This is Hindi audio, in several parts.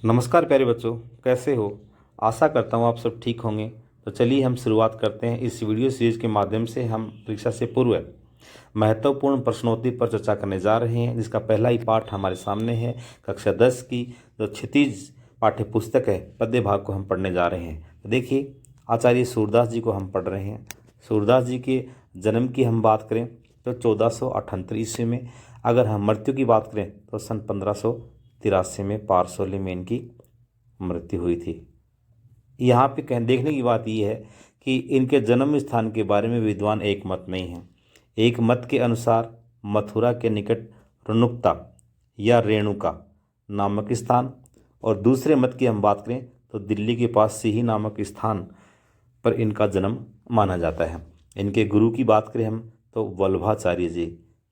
नमस्कार प्यारे बच्चों, कैसे हो। आशा करता हूँ आप सब ठीक होंगे। तो चलिए हम शुरुआत करते हैं। इस वीडियो सीरीज के माध्यम से हम परीक्षा से पूर्व महत्वपूर्ण प्रश्नोत्तरी पर चर्चा करने जा रहे हैं, जिसका पहला ही पाठ हमारे सामने है। कक्षा 10 की जो क्षितिज पाठ्य पुस्तक है, पद्य भाग को हम पढ़ने जा रहे हैं। तो देखिए, आचार्य सूरदास जी को हम पढ़ रहे हैं। सूरदास जी के जन्म की हम बात करें तो 1478 ईस्वी में, अगर हम मृत्यु की बात करें तो सन 1583 में पारसौली में इनकी मृत्यु हुई थी। यहाँ पे देखने की बात यह है कि इनके जन्म स्थान के बारे में विद्वान एक मत नहीं है। एक मत के अनुसार मथुरा के निकट रुनुक्ता या रेणुका नामक स्थान, और दूसरे मत की हम बात करें तो दिल्ली के पास सिही नामक स्थान पर इनका जन्म माना जाता है। इनके गुरु की बात करें हम तो वल्लभाचार्य जी।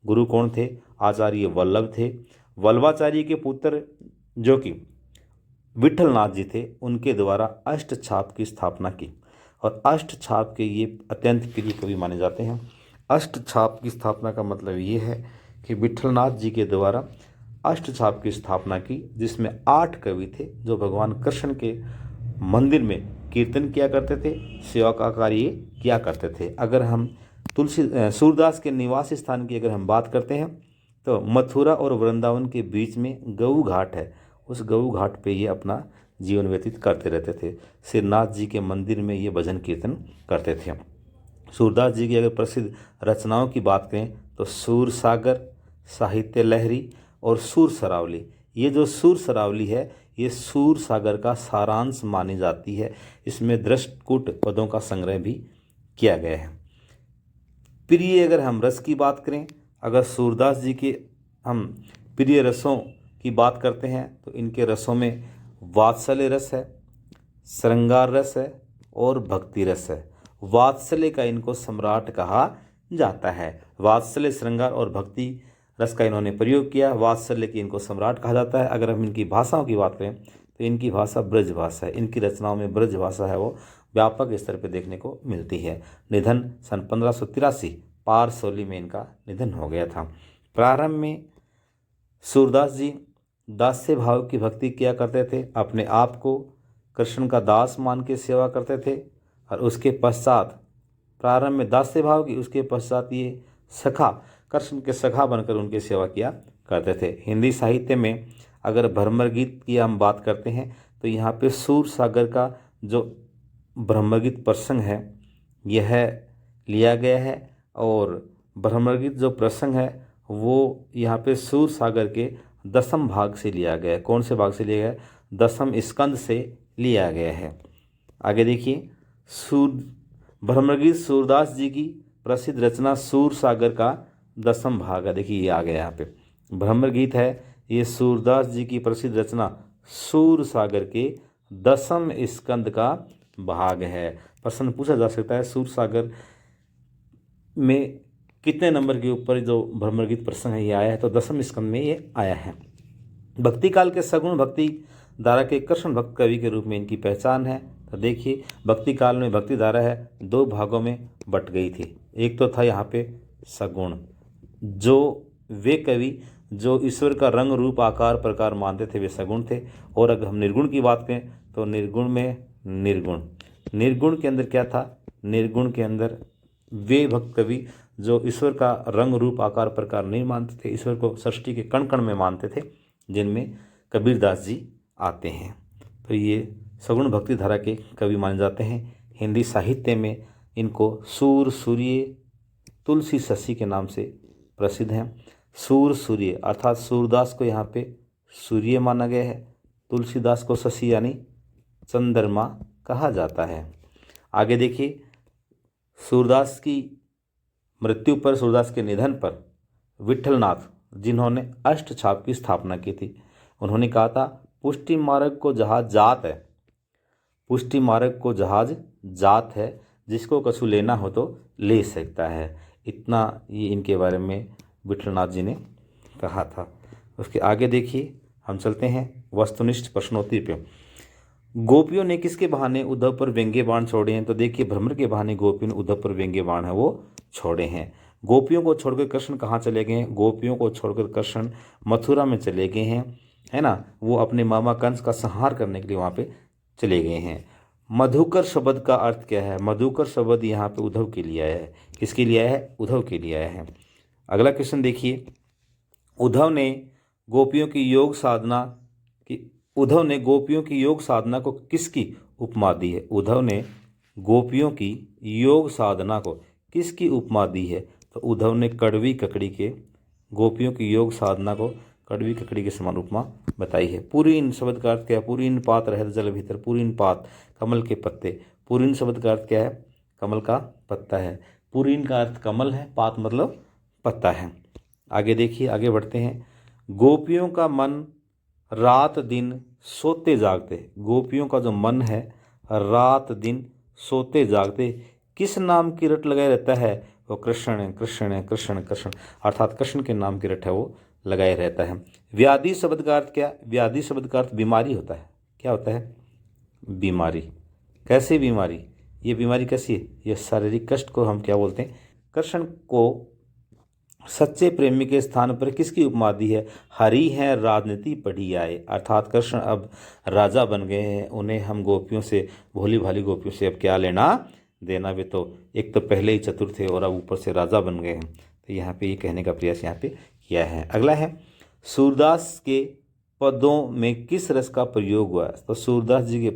गुरु कौन थे? आचार्य वल्लभ थे। वल्लभाचार्य के पुत्र जो कि विठलनाथ जी थे, उनके द्वारा अष्ट छाप की स्थापना की, और अष्ट छाप के ये अत्यंत प्रिय कवि माने जाते हैं। अष्ट छाप की स्थापना का मतलब ये है कि विठलनाथ जी के द्वारा अष्ट छाप की स्थापना की, जिसमें 8 कवि थे जो भगवान कृष्ण के मंदिर में कीर्तन किया करते थे, सेवा का कार्य किया करते थे। अगर हम सूरदास के निवास स्थान की अगर हम बात करते हैं तो मथुरा और वृंदावन के बीच में गऊ घाट है। उस गऊ घाट पे ये अपना जीवन व्यतीत करते रहते थे। श्रीनाथ जी के मंदिर में ये भजन कीर्तन करते थे। सूरदास जी की अगर प्रसिद्ध रचनाओं की बात करें तो सूर सागर, साहित्य लहरी और सूर सरावली। ये जो सूर सरावली है, ये सूर सागर का सारांश मानी जाती है। इसमें दृष्टकूट पदों का संग्रह भी किया गया है। प्रिय अगर हम रस की बात करें, अगर सूरदास जी के हम प्रिय रसों की बात करते हैं तो इनके रसों में वात्सल्य रस है, श्रृंगार रस है और भक्ति रस है। वात्सल्य का इनको सम्राट कहा जाता है। वात्सल्य, श्रृंगार और भक्ति रस का इन्होंने प्रयोग किया। वात्सल्य की इनको सम्राट कहा जाता है। अगर हम इनकी भाषाओं की बात करें तो इनकी भाषा ब्रज भाषा है। इनकी रचनाओं में ब्रज भाषा है वो व्यापक स्तर पर देखने को मिलती है। निधन सन 1583 पारसौली में इनका निधन हो गया था। प्रारंभ में सूरदास जी दास्य भाव की भक्ति किया करते थे, अपने आप को कृष्ण का दास मान के सेवा करते थे, और उसके पश्चात प्रारंभ में दास्य भाव की, उसके पश्चात ये सखा, कृष्ण के सखा बनकर उनकी सेवा किया करते थे। हिंदी साहित्य में अगर भ्रमर गीत की हम बात करते हैं तो यहाँ पे सूर सागर का जो भ्रमर प्रसंग है यह लिया गया है, और भ्रमर गीत जो प्रसंग है वो यहाँ पे सूर सागर के 10म भाग से लिया गया है। कौन से भाग से लिया गया है? 10म स्कंद से लिया गया है। आगे देखिए, भ्रमरगीत सूरदास जी की प्रसिद्ध रचना सूर सागर का 10म भाग है। देखिए ये आ गया यहाँ पे भ्रमर गीत है। ये सूरदास जी की प्रसिद्ध रचना सूर सागर के 10म स्कंद का भाग है। प्रश्न पूछा जा सकता है सूर सागर में कितने नंबर के ऊपर जो भ्रमर गीत प्रसंग है ये आया है? तो 10म स्कंद में ये आया है। भक्ति काल के सगुण भक्ति धारा के कृष्ण भक्त कवि के रूप में इनकी पहचान है। तो देखिए, भक्ति काल में भक्ति धारा है 2 भागों में बट गई थी। एक तो था यहाँ पे सगुण, जो वे कवि जो ईश्वर का रंग रूप आकार प्रकार मानते थे वे सगुण थे। और अगर हम निर्गुण की बात करें तो निर्गुण में निर्गुण के अंदर क्या था? निर्गुण के अंदर वे भक्त कवि जो ईश्वर का रंग रूप आकार प्रकार नहीं मानते थे, ईश्वर को सृष्टि के कण कण में मानते थे, जिनमें कबीरदास जी आते हैं। तो ये सगुण भक्ति धारा के कवि माने जाते हैं। हिंदी साहित्य में इनको सूर सूर्य तुलसी शशि के नाम से प्रसिद्ध हैं। सूर सूर्य अर्थात सूरदास को यहाँ पे सूर्य माना गया है, तुलसीदास को शशि यानी चंद्रमा कहा जाता है। आगे देखिए, सूरदास की मृत्यु पर, सूरदास के निधन पर विठलनाथ जिन्होंने अष्ट छाप की स्थापना की थी, उन्होंने कहा था पुष्टि मार्ग को जहाज जात है, पुष्टि मार्ग को जहाज जात है, जिसको कछु लेना हो तो ले सकता है। इतना ये इनके बारे में विठलनाथ जी ने कहा था। उसके आगे देखिए, हम चलते हैं वस्तुनिष्ठ प्रश्नोत्तरी पे। गोपियों ने किसके बहाने उद्धव पर व्यंग्य बाण छोड़े हैं? तो देखिए, भ्रमर के बहाने गोपियों ने उद्धव पर व्यंग्य बाण है वो छोड़े हैं। गोपियों को छोड़कर कृष्ण कहाँ चले गए हैं? गोपियों को छोड़कर कृष्ण मथुरा में चले गए हैं। है ना, वो अपने मामा कंस का संहार करने के लिए वहाँ पे चले गए हैं। मधुकर शब्द का अर्थ क्या है? मधुकर शब्द यहाँ पे उद्धव के लिए आया है। किसके लिए आया है? उद्धव के लिए आया है। अगला क्वेश्चन देखिए, उद्धव ने गोपियों की योग साधना की उद्धव ने गोपियों की योग साधना को किसकी उपमा दी है? उद्धव ने गोपियों की योग साधना को किसकी उपमा दी है? तो उद्धव ने कड़वी ककड़ी के गोपियों की योग साधना को कड़वी ककड़ी के समान उपमा बताई है। पुरीन शब्द का अर्थ क्या है? पुरीन पात रहत जल भीतर, पुरीन पात कमल के पत्ते। पुरीन शब्द का अर्थ क्या है? कमल का पत्ता है। पुरीन का अर्थ कमल है, पात मतलब पत्ता है। आगे देखिए, आगे बढ़ते हैं। गोपियों का मन रात दिन सोते जागते, गोपियों का जो मन है रात दिन सोते जागते किस नाम की रट लगाए रहता है? वो कृष्ण कृष्ण कृष्ण कृष्ण, अर्थात कृष्ण के नाम की रट है वो लगाए रहता है। व्याधि शब्द का अर्थ क्या? व्याधि शब्द का अर्थ बीमारी होता है। क्या होता है? बीमारी। कैसी बीमारी? ये बीमारी कैसी है? ये शारीरिक कष्ट को हम क्या बोलते हैं? कृष्ण को सच्चे प्रेमी के स्थान पर किसकी उपमा दी है? हरि हैं राजनीति पढ़ी आए, अर्थात कृष्ण अब राजा बन गए हैं, उन्हें हम गोपियों से, भोली भाली गोपियों से अब क्या लेना देना? वे तो एक तो पहले ही चतुर थे और अब ऊपर से राजा बन गए हैं। तो यहाँ पे ये कहने का प्रयास यहाँ पे किया है। अगला है, सूरदास के पदों में किस रस का प्रयोग हुआ? तो सूरदास जी के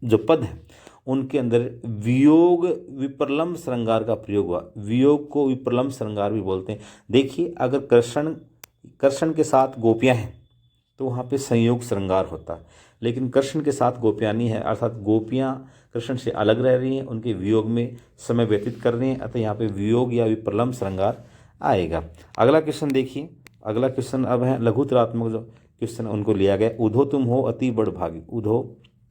जो पद हैं उनके अंदर वियोग विप्रलम्ब श्रृंगार का प्रयोग हुआ। वियोग को विप्रलम्ब श्रृंगार भी बोलते हैं। देखिए, अगर कृष्ण के साथ गोपियां हैं तो वहाँ पे संयोग श्रृंगार होता है, लेकिन कृष्ण के साथ गोपियां नहीं है, अर्थात गोपियां कृष्ण से अलग रह रही हैं, उनके वियोग में समय व्यतीत कर रही हैं, अतः यहाँ पे वियोग या विप्रलम्ब श्रृंगार आएगा। अगला क्वेश्चन देखिए, अगला क्वेश्चन अब है लघुतरात्मक जो क्वेश्चन उनको लिया गया। उधो तुम हो अति बड़भागी, उधो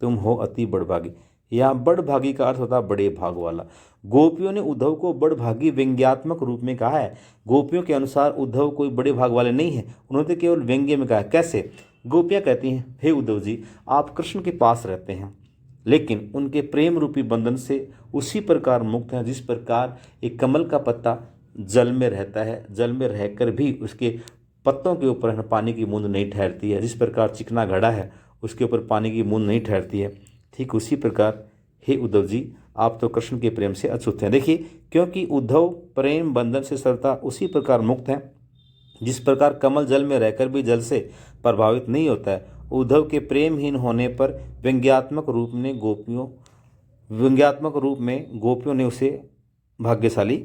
तुम हो अति बड़भागी। यहाँ बड़भागी का अर्थ होता है बड़े भाग वाला। गोपियों ने उद्धव को बड़भागी व्यंग्यात्मक रूप में कहा है। गोपियों के अनुसार उद्धव कोई बड़े भाग वाले नहीं है, उन्होंने केवल व्यंग्य में कहा है। कैसे? गोपियाँ कहती हैं, हे उद्धव जी, आप कृष्ण के पास रहते हैं, लेकिन उनके प्रेम रूपी बंधन से उसी प्रकार मुक्त हैं जिस प्रकार एक कमल का पत्ता जल में रहता है, जल में रहकर भी उसके पत्तों के ऊपर पानी की बूंद नहीं ठहरती है। जिस प्रकार चिकना घड़ा है उसके ऊपर पानी की बूंद नहीं ठहरती है, ठीक उसी प्रकार हे उद्धव जी, आप तो कृष्ण के प्रेम से अछूत हैं। देखिए, क्योंकि उद्धव प्रेम बंधन से सर्वथा उसी प्रकार मुक्त हैं जिस प्रकार कमल जल में रहकर भी जल से प्रभावित नहीं होता है। उद्धव के प्रेमहीन होने पर व्यंग्यात्मक रूप में गोपियों ने उसे भाग्यशाली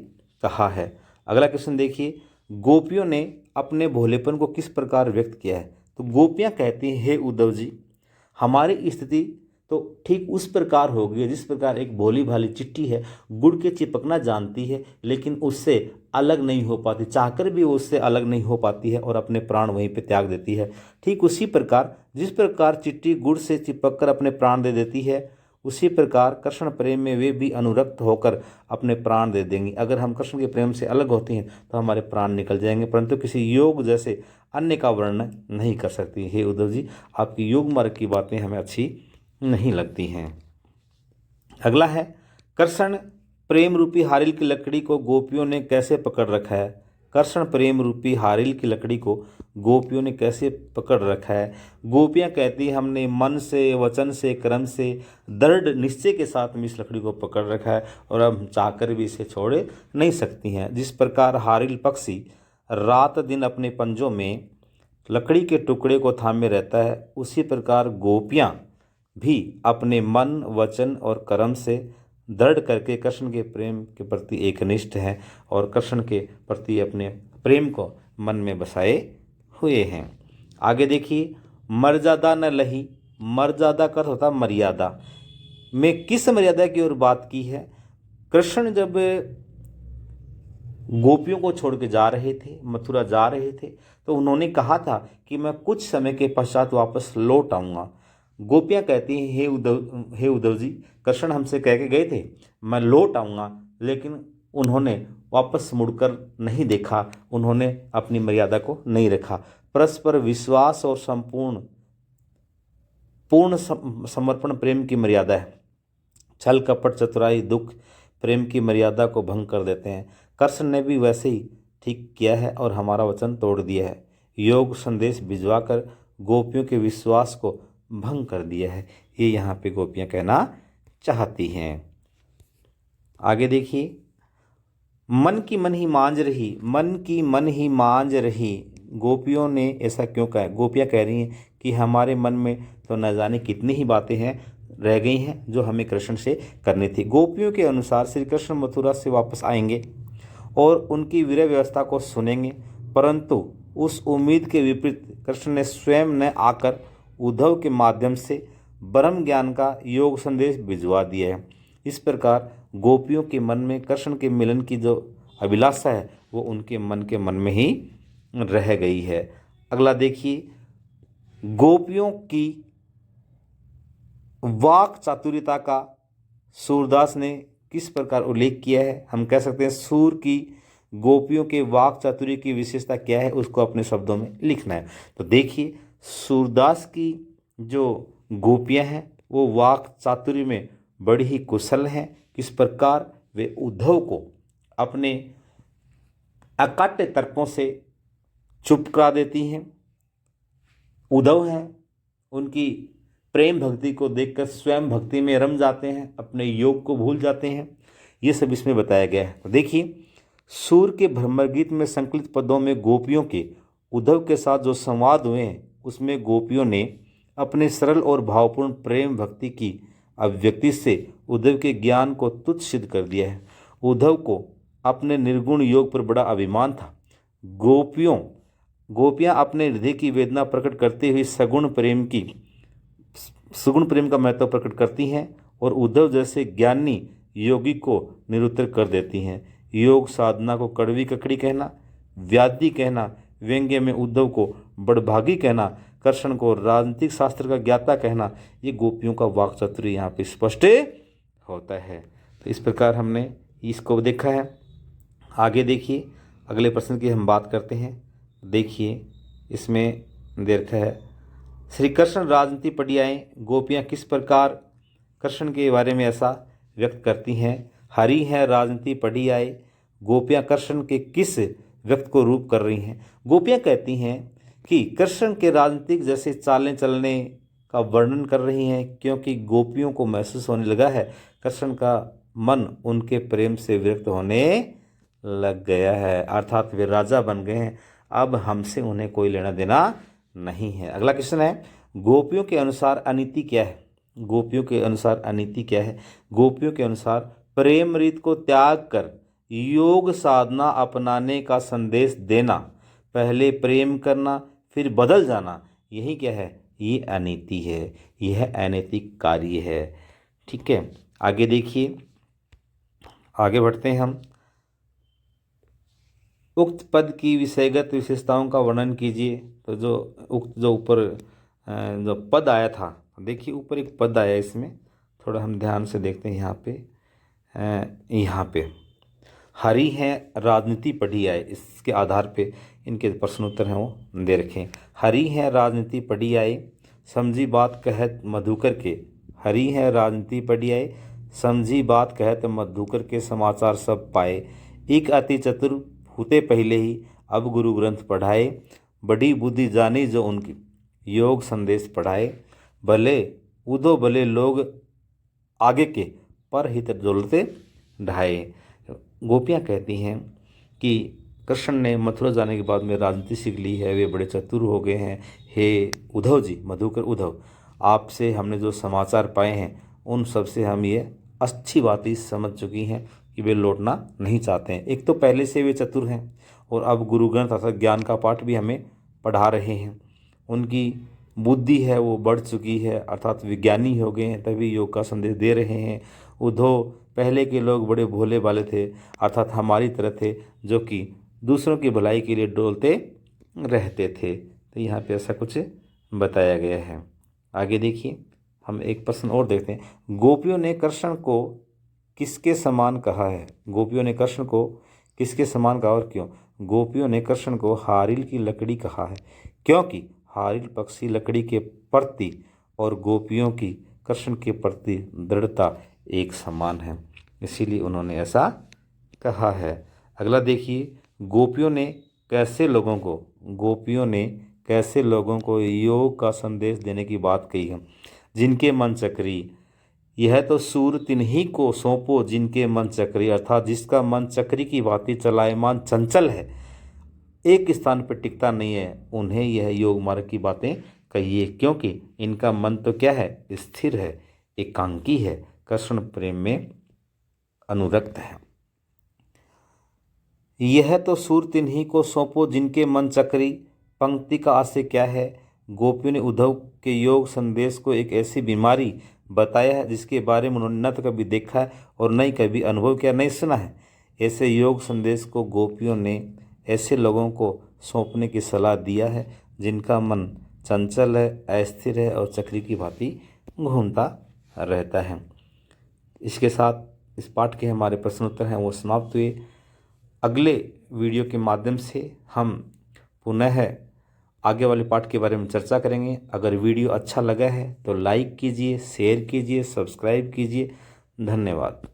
कहा है। अगला क्वेश्चन देखिए, गोपियों ने अपने भोलेपन को किस प्रकार व्यक्त किया है? तो गोपियाँ कहती हैं, हे उद्धव जी, हमारी स्थिति तो ठीक उस प्रकार होगी जिस प्रकार एक भोली भाली चिट्ठी है, गुड़ के चिपकना जानती है लेकिन उससे अलग नहीं हो पाती, चाहकर भी वो उससे अलग नहीं हो पाती है और अपने प्राण वहीं पे त्याग देती है। ठीक उसी प्रकार जिस प्रकार चिट्ठी गुड़ से चिपक कर अपने प्राण दे देती है, उसी प्रकार कृष्ण प्रेम में वे भी अनुरक्त होकर अपने प्राण दे देंगी। अगर हम कृष्ण के प्रेम से अलग होते हैं तो हमारे प्राण निकल जाएंगे, परंतु किसी योग जैसे अन्य का वर्णन नहीं कर सकती। हे उद्धव जी, आपकी योग मार्ग की बातें हमें अच्छी नहीं लगती हैं। अगला है, कृष्ण प्रेम रूपी हारिल की लकड़ी को गोपियों ने कैसे पकड़ रखा है? कृष्ण प्रेम रूपी हारिल की लकड़ी को गोपियों ने कैसे पकड़ रखा है? गोपियाँ कहती हैं, हमने मन से, वचन से, कर्म से दृढ़ निश्चय के साथ में इस लकड़ी को पकड़ रखा है और अब चाहकर भी इसे छोड़ नहीं सकती हैं। जिस प्रकार हारिल पक्षी रात दिन अपने पंजों में लकड़ी के टुकड़े को थामे रहता है, उसी प्रकार गोपियाँ भी अपने मन, वचन और कर्म से दृढ़ करके कृष्ण के प्रेम के प्रति एकनिष्ठ हैं और कृष्ण के प्रति अपने प्रेम को मन में बसाए हुए हैं। आगे देखिए, मर्यादा न लही, मर्यादा का अर्थ होता है मर्यादा। में किस मर्यादा की ओर बात की है? कृष्ण जब गोपियों को छोड़ के जा रहे थे, मथुरा जा रहे थे, तो उन्होंने कहा था कि मैं कुछ समय के पश्चात वापस लौट आऊँगा। गोपियाँ कहती हैं, हे उद्धव जी, कृष्ण हमसे कह के गए थे मैं लौट आऊँगा, लेकिन उन्होंने वापस मुड़कर नहीं देखा, उन्होंने अपनी मर्यादा को नहीं रखा। परस्पर विश्वास और पूर्ण समर्पण प्रेम की मर्यादा है। छल कपट चतुराई दुख प्रेम की मर्यादा को भंग कर देते हैं। कृष्ण ने भी वैसे ही ठीक किया है और हमारा वचन तोड़ दिया है। योग संदेश भिजवाकर गोपियों के विश्वास को भंग कर दिया है। ये यहाँ पे गोपियाँ कहना चाहती हैं। आगे देखिए, मन की मन ही मांझ रही, मन की मन ही मांझ रही। गोपियों ने ऐसा क्यों कहा? गोपियाँ कह रही हैं कि हमारे मन में तो न जाने कितनी ही बातें हैं रह गई हैं जो हमें कृष्ण से करनी थी। गोपियों के अनुसार श्री कृष्ण मथुरा से वापस आएंगे और उनकी विरह व्यवस्था को सुनेंगे, परंतु उस उम्मीद के विपरीत कृष्ण ने स्वयं न आकर उद्धव के माध्यम से ब्रह्म ज्ञान का योग संदेश भिजवा दिया है। इस प्रकार गोपियों के मन में कृष्ण के मिलन की जो अभिलाषा है वो उनके मन के मन में ही रह गई है। अगला देखिए, गोपियों की वाक चातुर्यता का सूरदास ने किस प्रकार उल्लेख किया है? हम कह सकते हैं सूर की गोपियों के वाक चातुर्य की विशेषता क्या है, उसको अपने शब्दों में लिखना है। तो देखिए, सूरदास की जो गोपियां हैं वो वाक चातुर्य में बड़ी ही कुशल हैं। किस प्रकार वे उद्धव को अपने अकाट्य तर्कों से चुप करा देती हैं। उद्धव हैं, उनकी प्रेम भक्ति को देखकर स्वयं भक्ति में रम जाते हैं, अपने योग को भूल जाते हैं। ये सब इसमें बताया गया है। तो देखिए, सूर के भ्रमर गीत में संकलित पदों में गोपियों के उद्धव के साथ जो संवाद हुए हैं उसमें गोपियों ने अपने सरल और भावपूर्ण प्रेम भक्ति की अभिव्यक्ति से उद्धव के ज्ञान को तुच्छ सिद्ध कर दिया है। उद्धव को अपने निर्गुण योग पर बड़ा अभिमान था। गोपियां अपने हृदय की वेदना प्रकट करते हुए सगुण प्रेम का महत्व प्रकट करती हैं और उद्धव जैसे ज्ञानी योगी को निरुत्तर कर देती हैं। योग साधना को कड़वी ककड़ी कहना, व्याधि कहना, व्यंग्य में उद्धव को बड़भागी कहना, कृष्ण को राजनीतिक शास्त्र का ज्ञाता कहना, ये गोपियों का वाक चातुर्य यहाँ पे स्पष्ट होता है। तो इस प्रकार हमने इसको देखा है। आगे देखिए, अगले प्रश्न की हम बात करते हैं। देखिए, इसमें दे रखा है, श्री कृष्ण राजनीति पढ़ियाएँ गोपियाँ किस प्रकार कृष्ण के बारे में ऐसा व्यक्त करती हैं? हरि है राजनीति पढ़ियाए, गोपियाँ कृष्ण के किस व्यक्त को रूप कर रही हैं? गोपियाँ कहती हैं कि कृष्ण के राजनीतिक जैसे चालने चलने का वर्णन कर रही हैं, क्योंकि गोपियों को महसूस होने लगा है कृष्ण का मन उनके प्रेम से विरक्त होने लग गया है, अर्थात वे राजा बन गए हैं, अब हमसे उन्हें कोई लेना देना नहीं है। अगला क्वेश्चन है, गोपियों के अनुसार अनीति क्या है? गोपियों के अनुसार अनीति क्या है? गोपियों के अनुसार प्रेम रीत को त्याग कर योग साधना अपनाने का संदेश देना, पहले प्रेम करना फिर बदल जाना, यही क्या है? ये अनीति है, यह अनैतिक कार्य है। ठीक है, आगे देखिए, आगे बढ़ते हैं हम। उक्त पद की विषयगत विशेषताओं का वर्णन कीजिए। तो जो ऊपर जो पद आया था, देखिए ऊपर एक पद आया, इसमें थोड़ा हम ध्यान से देखते हैं। यहाँ पे हरि हैं राजनीति पढ़ी आए, इसके आधार पे इनके प्रश्नोत्तर हैं वो दे रखे हैं। हरि हैं राजनीति पढ़ी आए, समझी बात कहत मधुकर के। हरि हैं राजनीति पढ़ी आए, समझी बात कहत मधुकर के, समाचार सब पाए। एक अति चतुर होते पहले ही अब गुरु ग्रंथ पढ़ाए, बड़ी बुद्धि जानी जो उनकी योग संदेश पढ़ाए। भले उदो भले लोग आगे के पर हित डोलते ढाए। गोपियाँ कहती हैं कि कृष्ण ने मथुरा जाने के बाद में राजनीति सीख ली है, वे बड़े चतुर हो गए हैं। हे उद्धव जी, मधुकर उद्धव, आपसे हमने जो समाचार पाए हैं उन सब से हम ये अच्छी बात ही समझ चुकी हैं कि वे लौटना नहीं चाहते हैं। एक तो पहले से वे चतुर हैं और अब गुरु ग्रंथ अर्थात ज्ञान का पाठ भी हमें पढ़ा रहे हैं। उनकी बुद्धि है वो बढ़ चुकी है, अर्थात विज्ञानी हो गए हैं, तभी योग का संदेश दे रहे हैं। उद्धव पहले के लोग बड़े भोले वाले थे, अर्थात हमारी तरह थे, जो कि दूसरों की भलाई के लिए डोलते रहते थे। तो यहाँ पे ऐसा कुछ बताया गया है। आगे देखिए, हम एक प्रश्न और देखते हैं। गोपियों ने कृष्ण को किसके समान कहा है? गोपियों ने कृष्ण को किसके समान कहा और क्यों? गोपियों ने कृष्ण को हारिल की लकड़ी कहा है, क्योंकि हारिल पक्षी लकड़ी के प्रति और गोपियों की कृष्ण के प्रति दृढ़ता एक समान है, इसीलिए उन्होंने ऐसा कहा है। अगला देखिए, गोपियों ने कैसे लोगों को गोपियों ने कैसे लोगों को योग का संदेश देने की बात कही है। जिनके मन चक्री, यह तो सूर तिन्हीं को सौंपो जिनके मन चक्री, अर्थात जिसका मन चक्री की भांति चलायमान चंचल है, एक स्थान पर टिकता नहीं है, उन्हें यह योग मार्ग की बातें कहिए, क्योंकि इनका मन तो क्या है, स्थिर है, एकांकी है, कृष्ण प्रेम में अनुरक्त है। यह तो सूर तिन्हीं को सौंपो जिनके मन चक्री, पंक्ति का आशय क्या है। गोपियों ने उद्धव के योग संदेश को एक ऐसी बीमारी बताया है जिसके बारे में उन्होंने न तो कभी देखा है और न ही कभी अनुभव किया, नहीं सुना है। ऐसे योग संदेश को गोपियों ने ऐसे लोगों को सौंपने की सलाह दिया है जिनका मन चंचल है, अस्थिर है और चक्री की भांति घूमता रहता है। इसके साथ इस पाठ के हमारे प्रश्नोत्तर हैं वो समाप्त हुए। अगले वीडियो के माध्यम से हम पुनः आगे वाले पाठ के बारे में चर्चा करेंगे। अगर वीडियो अच्छा लगा है तो लाइक कीजिए, शेयर कीजिए, सब्सक्राइब कीजिए। धन्यवाद।